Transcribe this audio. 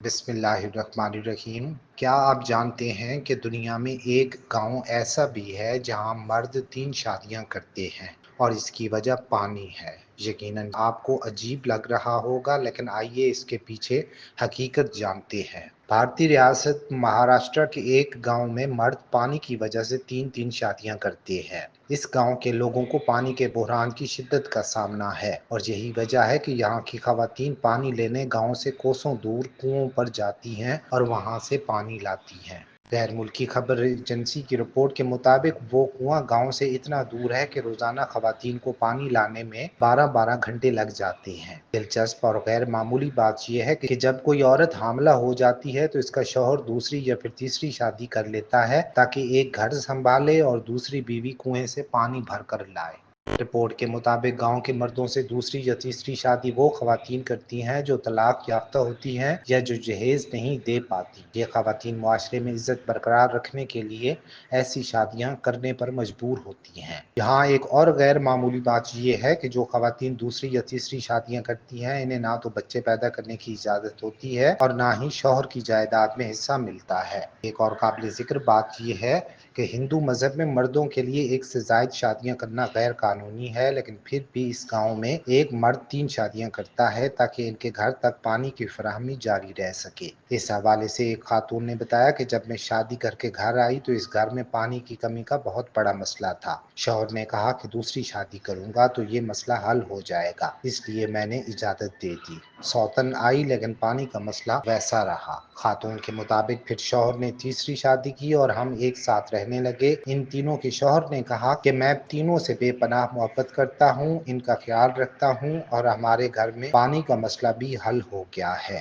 بسم اللہ الرحمن الرحیم۔ کیا آپ جانتے ہیں کہ دنیا میں ایک گاؤں ایسا بھی ہے جہاں مرد 3 شادیاں کرتے ہیں اور اس کی وجہ پانی ہے؟ یقیناً آپ کو عجیب لگ رہا ہوگا، لیکن آئیے اس کے پیچھے حقیقت جانتے ہیں۔ بھارتی ریاست مہاراشٹر کے ایک گاؤں میں مرد پانی کی وجہ سے 3 شادیاں کرتے ہیں۔ اس گاؤں کے لوگوں کو پانی کے بحران کی شدت کا سامنا ہے، اور یہی وجہ ہے کہ یہاں کی خواتین پانی لینے گاؤں سے کوسوں دور کنووں پر جاتی ہیں اور وہاں سے پانی لاتی ہیں۔ غیر ملکی خبر ایجنسی کی رپورٹ کے مطابق وہ کنواں گاؤں سے اتنا دور ہے کہ روزانہ خواتین کو پانی لانے میں 12 گھنٹے لگ جاتے ہیں۔ دلچسپ اور غیر معمولی بات یہ ہے کہ جب کوئی عورت حاملہ ہو جاتی ہے تو اس کا شوہر دوسری یا پھر تیسری شادی کر لیتا ہے تاکہ ایک گھر سنبھالے اور دوسری بیوی کنویں سے پانی بھر کر لائے۔ رپورٹ کے مطابق گاؤں کے مردوں سے دوسری یا تیسری شادی وہ خواتین کرتی ہیں جو طلاق یافتہ ہوتی ہیں یا جو جہیز نہیں دے پاتی۔ یہ خواتین معاشرے میں عزت برقرار رکھنے کے لیے ایسی شادیاں کرنے پر مجبور ہوتی ہیں۔ یہاں ایک اور غیر معمولی بات یہ ہے کہ جو خواتین دوسری یا تیسری شادیاں کرتی ہیں انہیں نہ تو بچے پیدا کرنے کی اجازت ہوتی ہے اور نہ ہی شوہر کی جائیداد میں حصہ ملتا ہے۔ ایک اور قابل ذکر بات یہ ہے کہ ہندو مذہب میں مردوں کے لیے 1 سے زائد شادیاں کرنا غیر قانونی ہے، لیکن پھر بھی اس گاؤں میں ایک مرد 3 شادیاں کرتا ہے تاکہ ان کے گھر تک پانی کی فراہمی جاری رہ سکے۔ اس حوالے سے ایک خاتون نے بتایا کہ جب میں شادی کر کے گھر آئی تو اس گھر میں پانی کی کمی کا بہت بڑا مسئلہ تھا۔ شوہر نے کہا کہ دوسری شادی کروں گا تو یہ مسئلہ حل ہو جائے گا، اس لیے میں نے اجازت دے دی۔ سوتن آئی لیکن پانی کا مسئلہ ویسا رہا۔ خاتون کے مطابق پھر شوہر نے تیسری شادی کی اور ہم ایک ساتھ رہنے لگے۔ ان تینوں کے شوہر نے کہا کہ میں تینوں سے بے پناہ محبت کرتا ہوں، ان کا خیال رکھتا ہوں اور ہمارے گھر میں پانی کا مسئلہ بھی حل ہو گیا ہے۔